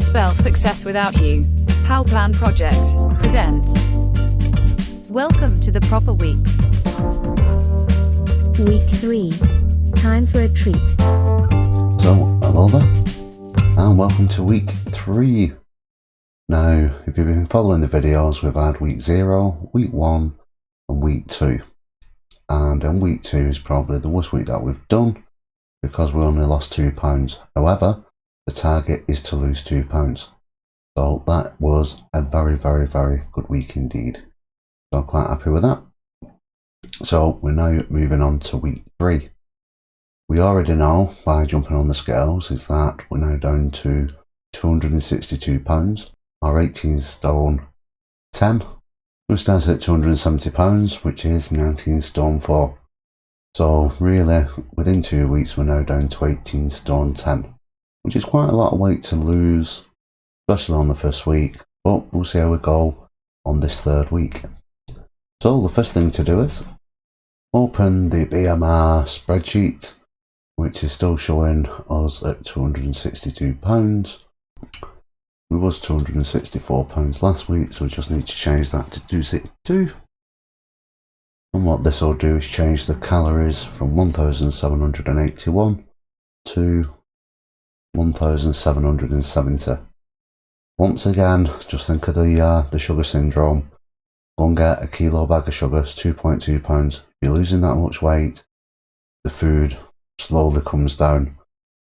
can't spell success without you. PowerPlan Project presents. Welcome to the Proper Weeks. Week 3. Time for a treat. So, hello there, and welcome to week 3. Now, if you've been following the videos, we've had week 0, week 1, and week 2. And in week 2 is probably the worst week that we've done because we only lost £2. However, the target is to lose £2. So that was a very, very, very good week indeed. So I'm quite happy with that. So we're now moving on to week 3. We already know by jumping on the scales is that we're now down to £262 or 18 stone 10. We start at £270, which is 19 stone 4. So really, within 2 weeks, we're now down to 18 stone 10, which is quite a lot of weight to lose, especially on the first week. But we'll see how we go on this third week. So the first thing to do is open the BMR spreadsheet, which is still showing us at £262. We was £264 last week, so we just need to change that to 262. And what this will do is change the calories from 1,781 to 1,770. Once again, just think of the sugar syndrome. Go and get a kilo bag of sugar, it's 2.2 pounds. If you're losing that much weight, the food slowly comes down.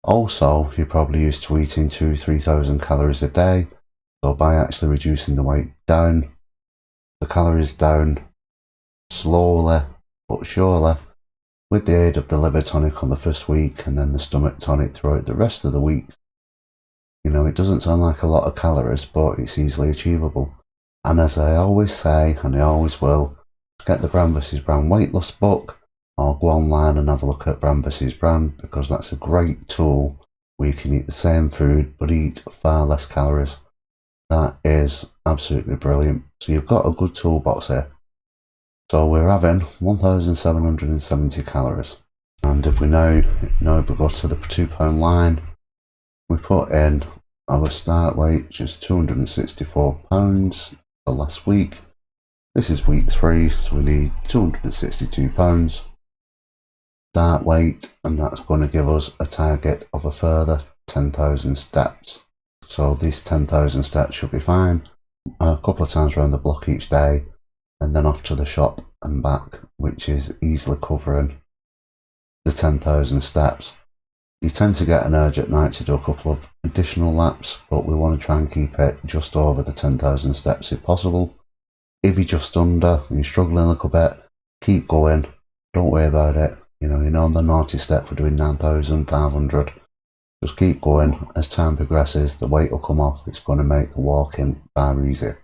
Also, you're probably used to eating 2,000–3,000 calories a day. So by actually reducing the weight down, the calories down slowly but surely, with the aid of the liver tonic on the first week and then the stomach tonic throughout the rest of the week. You know, it doesn't sound like a lot of calories, but it's easily achievable. And as I always say, and I always will, get the Brand vs Brand weight loss book, or go online and have a look at Brand vs Brand, because that's a great tool where you can eat the same food but eat far less calories. That is absolutely brilliant. So you've got a good toolbox here. So we're having 1,770 calories. And if we now, if we go to the £2 line, we put in our start weight, which is £264 for last week. This is week 3, so we need £262 start weight, and that's going to give us a target of a further 10,000 steps. So these 10,000 steps should be fine. A couple of times around the block each day, and then off to the shop and back, which is easily covering the 10,000 steps. You tend to get an urge at night to do a couple of additional laps, but we want to try and keep it just over the 10,000 steps if possible. If you're just under and you're struggling a little bit, keep going. Don't worry about it. You know the naughty step for doing 9,500. Just keep going. As time progresses, the weight will come off. It's going to make the walking far easier.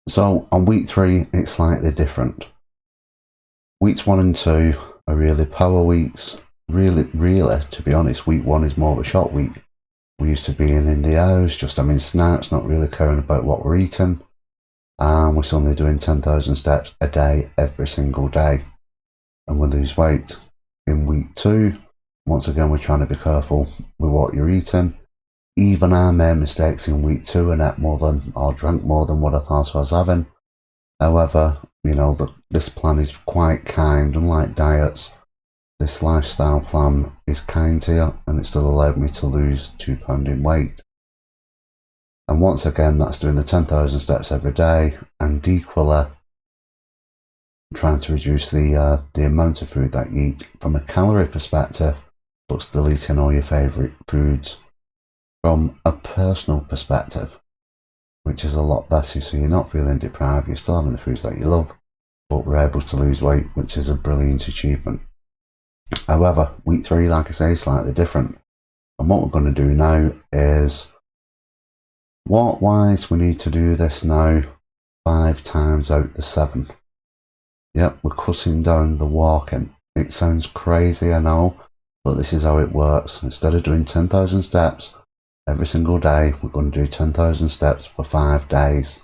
So on week 3, it's slightly different. Weeks 1 and 2 are really power weeks. Really, to be honest, week 1 is more of a short week. We used to be in the house, just having snacks, not really caring about what we're eating. And we're suddenly doing 10,000 steps a day, every single day. And we lose weight. In week 2, once again, we're trying to be careful with what you're eating. Even I made mistakes in week 2 and ate more than, or drank more than what I thought I was having. However, this plan is quite kind. Unlike diets, this lifestyle plan is kind to you, and it still allowed me to lose £2 in weight. And once again, that's doing the 10,000 steps every day, and equally trying to reduce the amount of food that you eat from a calorie perspective, but still eating all your favourite foods from a personal perspective, which is a lot better. So you're not feeling deprived, you're still having the foods that you love, but we're able to lose weight, which is a brilliant achievement. However, week 3, like I say, is slightly different. And what we're going to do now is, wise we need to do this now 5 times out of 7. Yep, we're cutting down the walking. It sounds crazy, I know, but this is how it works. Instead of doing 10,000 steps every single day, we're going to do 10,000 steps for 5 days.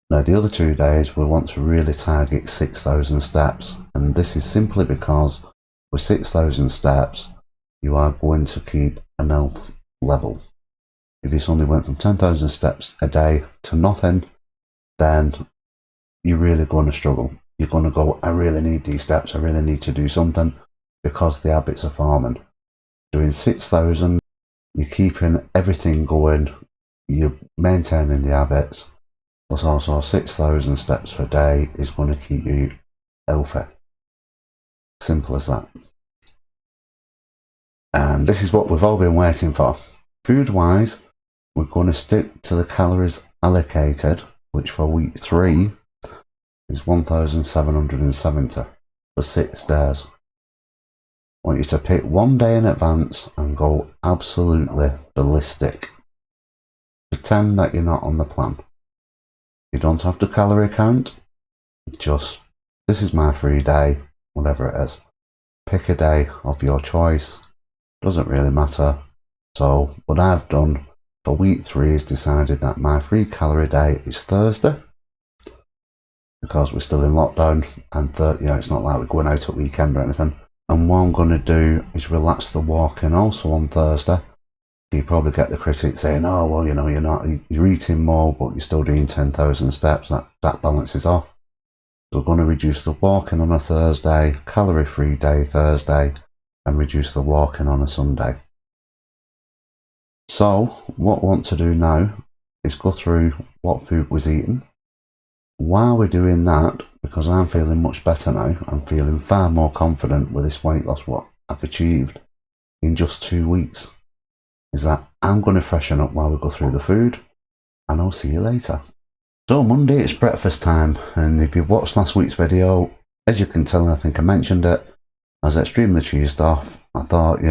Now the other 2 days we want to really target 6,000 steps, and this is simply because with 6,000 steps you are going to keep an health level. If you suddenly went from 10,000 steps a day to nothing, then you're really going to struggle. You're going to go, I really need these steps, I really need to do something, because the habits are forming. Doing 6,000, you're keeping everything going, you're maintaining the habits, plus also 6,000 steps per day is going to keep you healthy. Simple as that. And this is what we've all been waiting for. Food wise, we're going to stick to the calories allocated, which for week 3 is 1,770 for 6 days. I want you to pick one day in advance and go absolutely ballistic. Pretend that you're not on the plan. You don't have to calorie count, just this is my free day, whatever it is. Pick a day of your choice, doesn't really matter. So what I've done for week 3 is decided that my free calorie day is Thursday, because we're still in lockdown, and it's not like we're going out at weekend or anything. And what I'm going to do is relax the walking also on Thursday. You probably get the critics saying, oh, well, you're eating more, but you're still doing 10,000 steps. That balances off. So we're going to reduce the walking on a Thursday, calorie-free day Thursday, and reduce the walking on a Sunday. So what I want to do now is go through what food was eaten. While we're doing that, because I'm feeling much better now, I'm feeling far more confident with this weight loss, what I've achieved in just 2 weeks, is that I'm going to freshen up while we go through the food, and I'll see you later. So Monday, it's breakfast time, and if you've watched last week's video, as you can tell, I think I mentioned it, I was extremely cheesed off. I thought,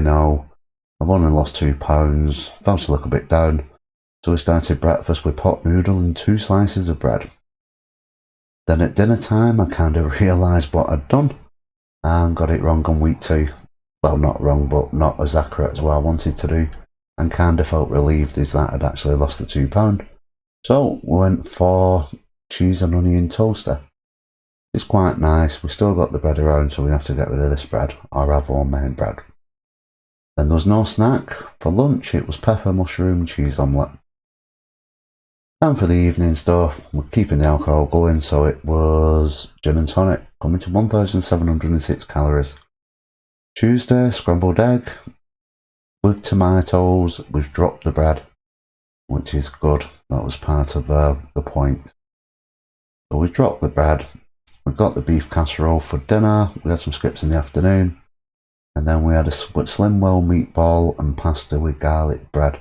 I've only lost 2 pounds, felt a little bit down, so we started breakfast with pot noodle and 2 slices of bread. Then at dinner time, I kind of realised what I'd done and got it wrong on week 2. Well, not wrong, but not as accurate as what I wanted to do, and kind of felt relieved is that I'd actually lost the 2 pound. So we went for cheese and onion toaster. It's quite nice. We've still got the bread around, so we have to get rid of this bread or have homemade bread. Then there was no snack. For lunch, it was pepper, mushroom, cheese omelette. And for the evening stuff, we're keeping the alcohol going, so it was gin and tonic, coming to 1,706 calories. Tuesday, scrambled egg with tomatoes. We've dropped the bread, which is good. That was part of the point. So we dropped the bread. We got the beef casserole for dinner. We had some skips in the afternoon. And then we had a Slimwell meatball and pasta with garlic bread.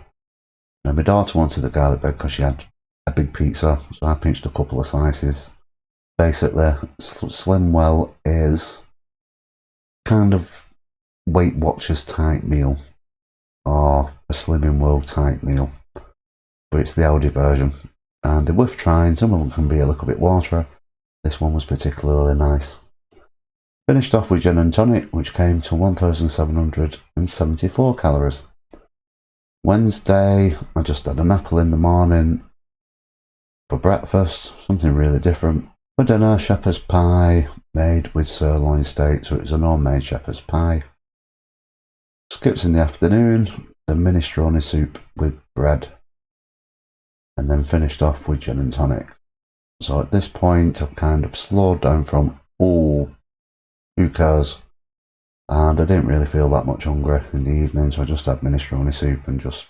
Now my daughter wanted the garlic bread because she had a big pizza, so I pinched a couple of slices. Basically, Slimwell is kind of Weight Watchers type meal, or a Slimming World type meal, but it's the Aldi version. And they're worth trying. Some of them can be a little bit watery. This one was particularly nice. Finished off with gin and tonic, which came to 1,774 calories. Wednesday, I just had an apple in the morning for breakfast, something really different. For dinner, shepherd's pie made with sirloin steak, so it was an homemade shepherd's pie. Skips in the afternoon, the minestrone soup with bread, and then finished off with gin and tonic. So at this point, I've kind of slowed down from, who cares? And I didn't really feel that much hungry in the evening, so I just had minestrone soup and just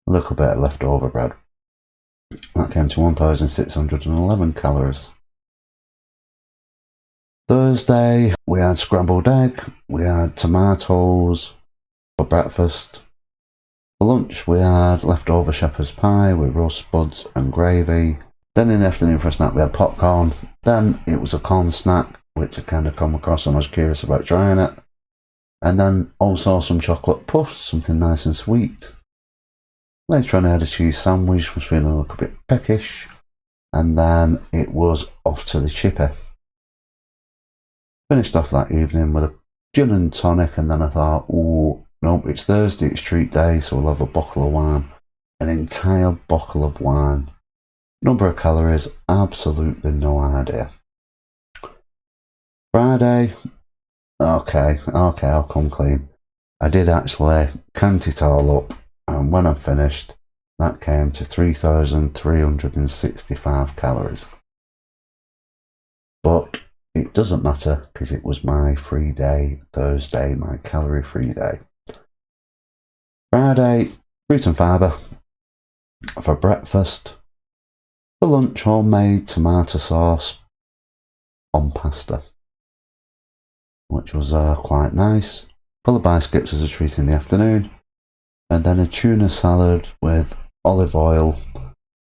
a little bit of leftover bread. That came to 1,611 calories. Thursday, we had scrambled egg, we had tomatoes for breakfast. For lunch, we had leftover shepherd's pie with roast spuds and gravy. Then in the afternoon for a snack, we had popcorn. Then it was a corn snack, which I kind of come across and I was curious about trying it. And then also some chocolate puffs, something nice and sweet. Later on I had a cheese sandwich, was feeling a little bit peckish. And then it was off to the chippy. Finished off that evening with a gin and tonic, and then I thought, oh, nope, it's Thursday, it's treat day, so we'll have a bottle of wine. An entire bottle of wine. Number of calories, absolutely no idea. Friday, okay, I'll come clean. I did actually count it all up, and when I finished, That came to 3,365 calories. But it doesn't matter because it was my free day, Thursday, my calorie free day. Friday, fruit and fibre. For breakfast, for lunch, homemade tomato sauce on pasta, which was quite nice. Full of biscuits as a treat in the afternoon, and then a tuna salad with olive oil,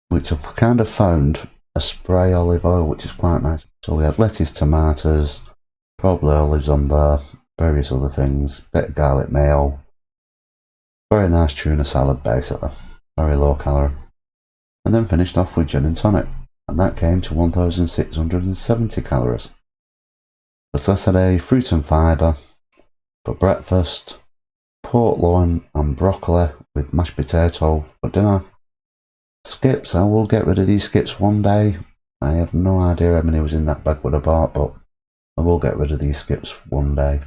which I've kind of found a spray olive oil, which is quite nice. So we had lettuce, tomatoes, probably olives on there, various other things, bit of garlic mayo. Very nice tuna salad basically, very low calorie. And then finished off with gin and tonic, and that came to 1,670 calories. For Saturday, fruit and fibre. For breakfast, pork loin and broccoli with mashed potato for dinner. Skips, I will get rid of these skips one day. I have no idea how many was in that bag that I bought, but I will get rid of these skips one day.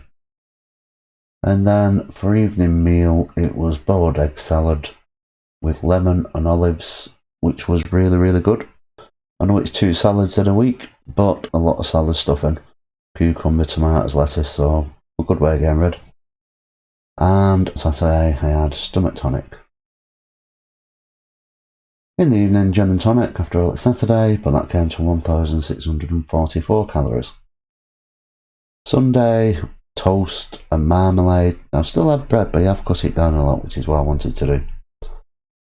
And then for evening meal, it was boiled egg salad with lemon and olives, which was really, really good. I know it's 2 salads in a week, but a lot of salad stuffing. Cucumber, tomatoes, lettuce, so a good way of getting rid. And Saturday, I had stomach tonic. In the evening, gin and tonic after all, it's Saturday, but that came to 1,644 calories. Sunday, toast and marmalade. Now, I still had bread, but I have cut it down a lot, which is what I wanted to do.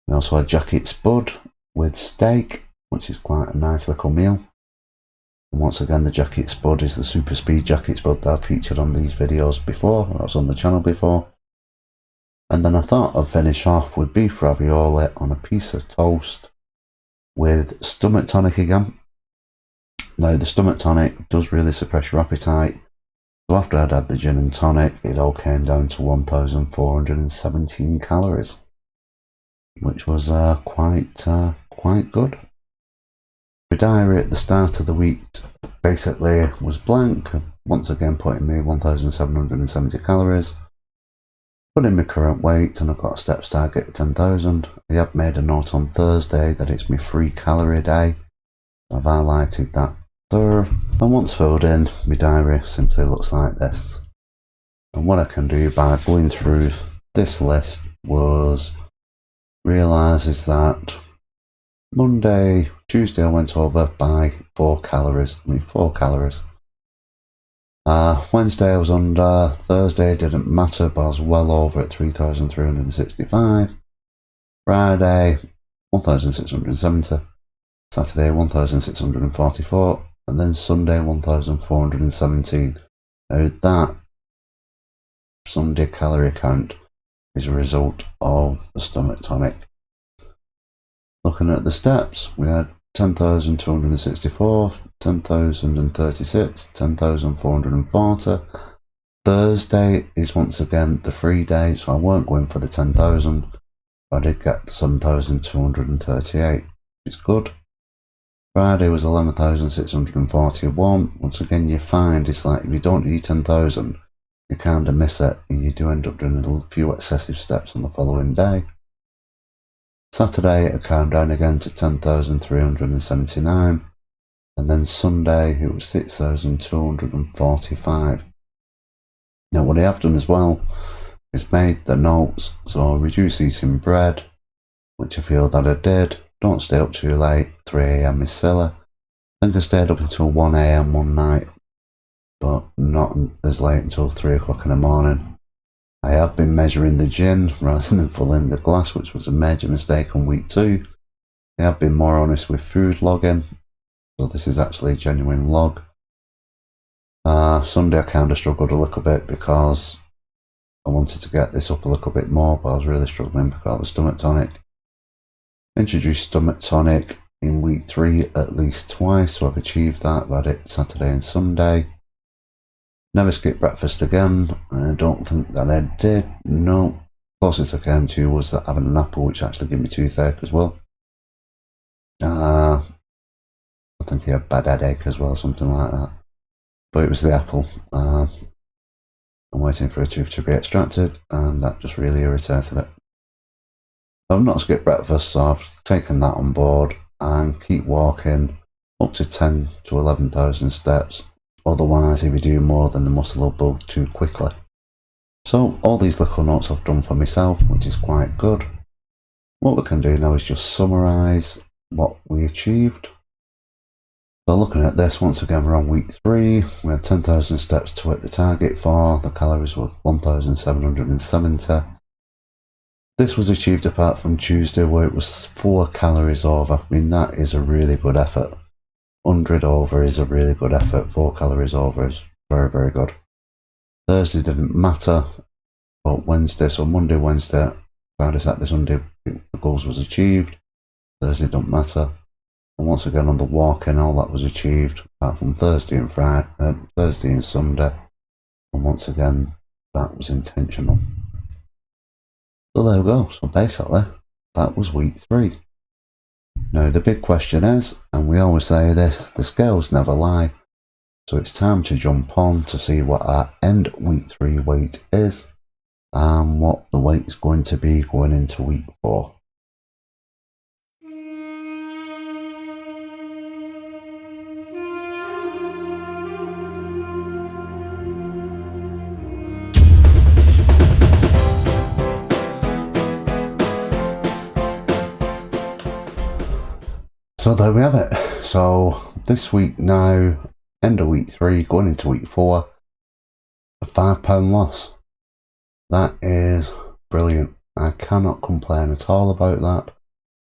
I also had jacket spud with steak, which is quite a nice little meal. And once again, the jacket spud is the super speed jacket spud that I've featured on these videos before, or I was on the channel before. And then I thought I'd finish off with beef ravioli on a piece of toast with stomach tonic again. Now, the stomach tonic does really suppress your appetite. So after I'd had the gin and tonic, it all came down to 1,417 calories, which was quite good. The diary at the start of the week basically was blank, once again putting me 1,770 calories. Put in my current weight, and I've got a steps target of 10,000. I have made a note on Thursday that it's my free calorie day. I've highlighted that there. And once filled in, my diary simply looks like this. And what I can do by going through this list was realise is that Monday, Tuesday I went over by 4 calories. 4 calories. Wednesday I was under, Thursday didn't matter, but I was well over at 3,365. Friday, 1,670. Saturday, 1,644. And then Sunday, 1,417. Now that Sunday calorie count is a result of the stomach tonic. Looking at the steps, we had 10,264, 10,036, 10,440. Thursday is once again the free day, so I weren't going for the 10,000. I did get 7,238. It's good. Friday was 11,641. Once again, you find it's like if you don't do 10,000, you kind of miss it, and you do end up doing a few excessive steps on the following day. Saturday, it came down again to 10,379, and then Sunday, it was 6,245. Now, what I have done as well is made the notes, so reduce eating bread, which I feel that I did. Don't stay up too late, 3 AM is silly. I think I stayed up until 1 AM one night, but not as late until 3 o'clock in the morning. I have been measuring the gin rather than filling the glass, which was a major mistake on week 2. I have been more honest with food logging, so this is actually a genuine log. Sunday I kind of struggled a little bit because I wanted to get this up a little bit more, but I was really struggling because of the stomach tonic. Introduced stomach tonic in week 3 at least twice, so I've achieved that. I've had it Saturday and Sunday. Never skipped breakfast again. I don't think that I did. No. Closest I came to was that having an apple, which actually gave me toothache as well. I think he had bad headache as well, something like that. But it was the apple. I'm waiting for a tooth to be extracted, and that just really irritated it. I've not skipped breakfast, so I've taken that on board and keep walking up to 10 to 11,000 steps. Otherwise, if you do more, then the muscle will build too quickly. So all these little notes I've done for myself, which is quite good. What we can do now is just summarise what we achieved. So looking at this, once again, we're on week 3. We had 10,000 steps to hit the target for. The calories were 1,770. This was achieved apart from Tuesday, where it was 4 calories over. I mean, that is a really good effort. 100 over is a really good effort. 4 calories over is very, very good. Thursday didn't matter, but Wednesday, so Monday, Wednesday, Friday, Saturday, Sunday, the goals was achieved. Thursday don't matter. And once again on the walking, all that was achieved, apart from Thursday and Friday, Thursday and Sunday. And once again, that was intentional. So there we go. So basically, that was week 3. Now the big question is, and we always say this, the scales never lie. So it's time to jump on to see what our end week 3 weight is and what the weight is going to be going into week 4. So there we have it. So this week now, end of week 3, going into week 4, a £5 loss. That is brilliant. I cannot complain at all about that.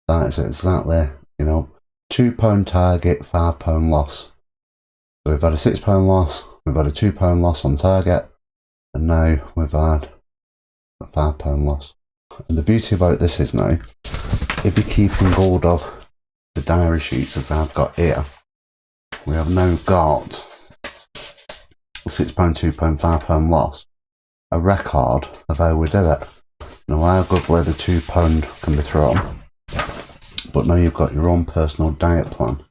That is exactly, £2 target, £5 loss. So we've had a £6 loss, we've had a £2 loss on target, and now we've had a £5 loss. And the beauty about this is now, if you're keeping hold of the diary sheets as I've got here, we have now got a £6, £2, £5 loss, a record of how we did it. Now arguably the £2 can be thrown, but now you've got your own personal diet plan.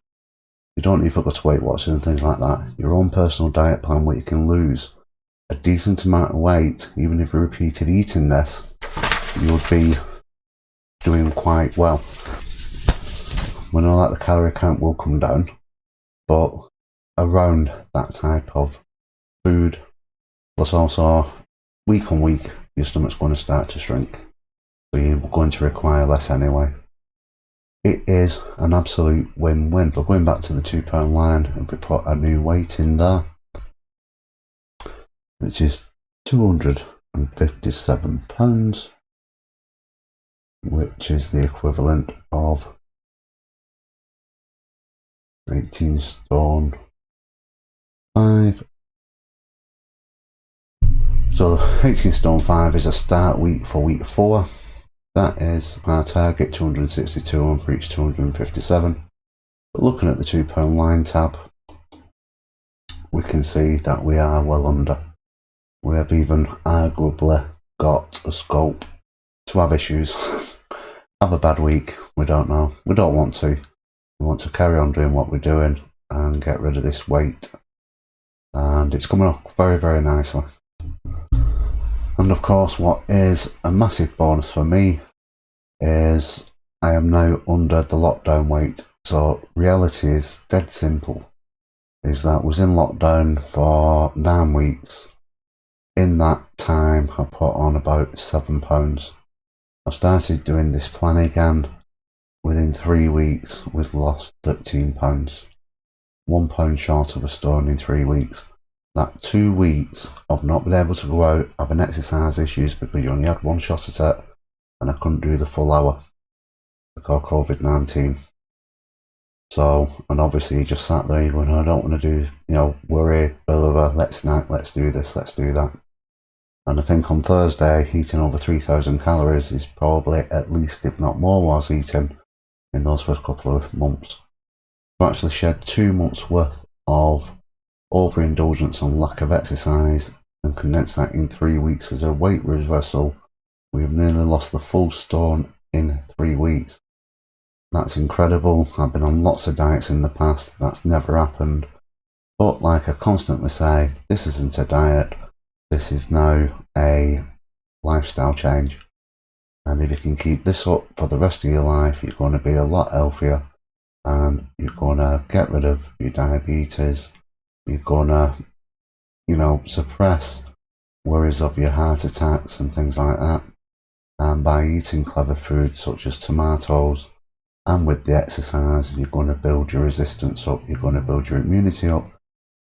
You don't need to go to Weight Watchers and things like that. Your own personal diet plan where you can lose a decent amount of weight. Even if you repeated eating this, you would be doing quite well. We know that the calorie count will come down, but around that type of food, plus also week on week, your stomach's going to start to shrink. So you're going to require less anyway. It is an absolute win-win. But going back to the £2 line, if we put a new weight in there, which is £257, which is the equivalent of 18 stone 5. So 18 stone 5 is a start week for week 4. That is our target, 262, and for each 257. But looking at the £2 line tab, we can see that we are well under. We have even arguably got a scope to have issues. Have a bad week, we don't know. We don't want to. We want to carry on doing what we're doing and get rid of this weight. And it's coming up very, very nicely. And of course, what is a massive bonus for me is I am now under the lockdown weight. So reality is dead simple, is that I was in lockdown for 9 weeks. In that time, I put on about £7. I've started doing this plan again. Within 3 weeks, we've lost £13. £1 short of a stone in 3 weeks. That 2 weeks of not being able to go out, having exercise issues because you only had 1 shot at it, and I couldn't do the full hour because of COVID-19. So, and obviously you just sat there going, I don't want to do, worry, blah, blah, blah, let's snack, let's do this, let's do that. And I think on Thursday, eating over 3,000 calories is probably at least, if not more, what I was eating in those first couple of months. To actually shed 2 months worth of overindulgence and lack of exercise and condense that in 3 weeks as a weight reversal, we've nearly lost the full stone in 3 weeks. That's incredible. I've been on lots of diets in the past, that's never happened. But like I constantly say, this isn't a diet, this is now a lifestyle change. And if you can keep this up for the rest of your life, you're going to be a lot healthier, and you're going to get rid of your diabetes. You're going to, suppress worries of your heart attacks and things like that. And by eating clever food such as tomatoes, and with the exercise, you're going to build your resistance up, you're going to build your immunity up,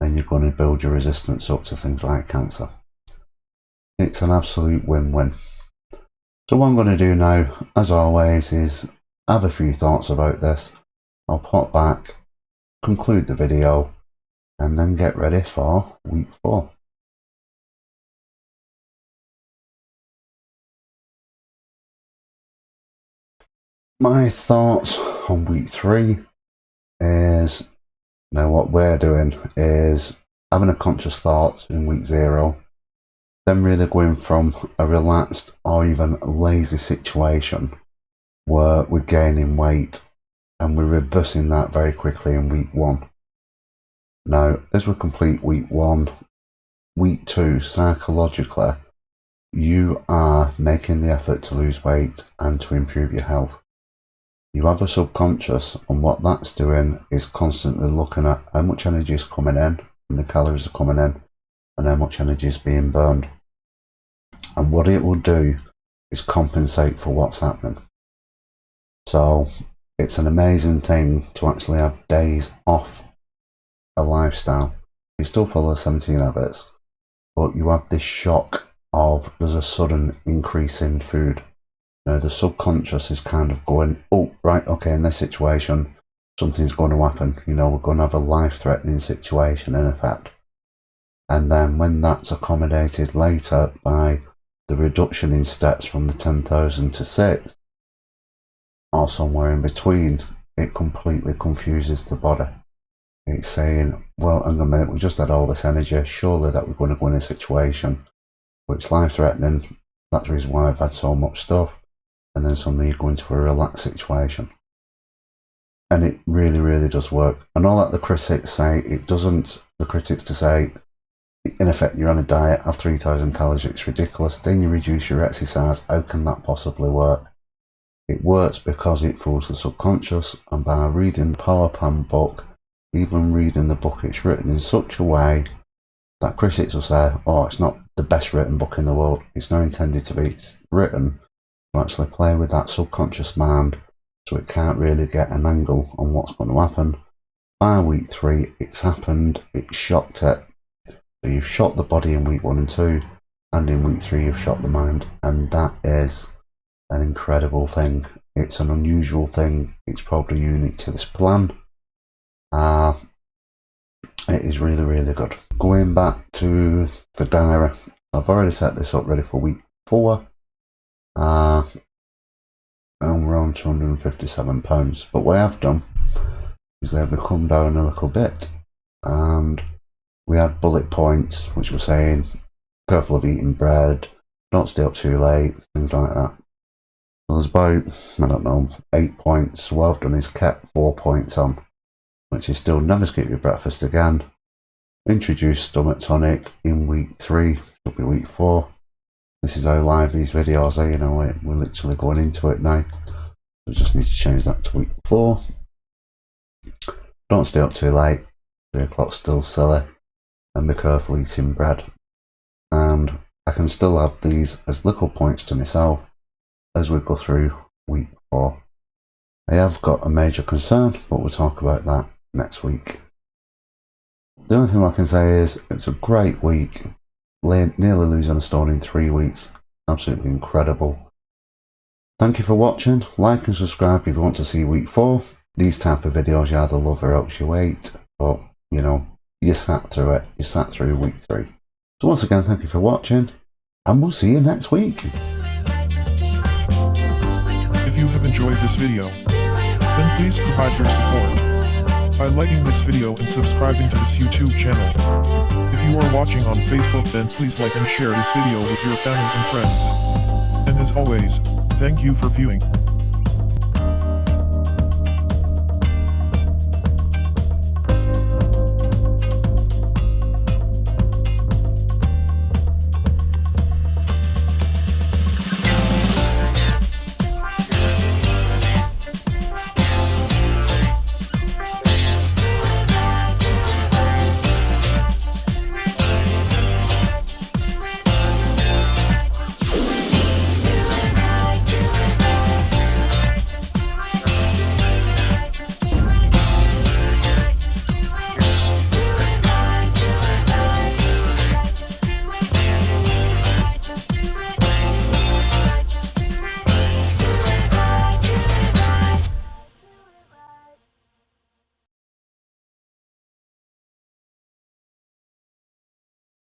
and you're going to build your resistance up to things like cancer. It's an absolute win-win. So what I'm going to do now, as always, is have a few thoughts about this. I'll pop back, conclude the video, and then get ready for week 4. My thoughts on week 3 is, now what we're doing is having a conscious thought in week 0, then really going from a relaxed or even lazy situation where we're gaining weight, and we're reversing that very quickly in week 1. Now, as we complete week 1, week 2, psychologically, you are making the effort to lose weight and to improve your health. You have a subconscious, and what that's doing is constantly looking at how much energy is coming in, and the calories are coming in, and how much energy is being burned. And what it will do is compensate for what's happening. So it's an amazing thing to actually have days off a lifestyle. You still follow 17 habits, but you have this shock of there's a sudden increase in food. The subconscious is kind of going, oh, right, okay, in this situation, something's going to happen. We're going to have a life-threatening situation in effect. And then when that's accommodated later by the reduction in steps from the 10,000 to 6, or somewhere in between, it completely confuses the body. It's saying, well, hang on a minute, we just had all this energy, surely that we're going to go in a situation where it's life-threatening. That's the reason why I've had so much stuff. And then suddenly you go into a relaxed situation. And it really, really does work. And all that the critics say, it doesn't. The critics to say, in effect, you're on a diet, have 3,000 calories, it's ridiculous. Then you reduce your exercise. How can that possibly work? It works because it fools the subconscious. And by reading the PowerPlan book, even reading the book, it's written in such a way that critics will say, oh, it's not the best written book in the world. It's not intended to be. It's written to actually play with that subconscious mind, so it can't really get an angle on what's going to happen. By week 3, it's happened, it's shocked it. So you've shot the body in week 1 and 2, and in week 3 you've shot the mind, and that is an incredible thing. It's an unusual thing. It's probably unique to this plan. It is really, really good. Going back to the diary, I've already set this up ready for week 4. And we're on £257. But what I've done is they've come down a little bit, and we had bullet points which were saying, careful of eating bread, don't stay up too late, things like that. So there's about, 8 points. So what I've done is kept 4 points on, which is still never skip your breakfast again, introduce stomach tonic in week 3, it'll be week 4. This is how live these videos are, we're literally going into it now. We just need to change that to week 4. Don't stay up too late, 3 o'clock's still silly, and be careful eating bread. And I can still have these as little points to myself as we go through week 4. I have got a major concern, but we'll talk about that next week. The only thing I can say is it's a great week. Nearly losing a stone in 3 weeks. Absolutely incredible. Thank you for watching. Like and subscribe if you want to see week 4. These type of videos you either love or else you wait. But, you sat through it. You sat through week 3. So once again, thank you for watching, and we'll see you next week. If you have enjoyed this video, then please provide your support by liking this video and subscribing to this YouTube channel. If you are watching on Facebook, then please like and share this video with your family and friends. And as always, thank you for viewing.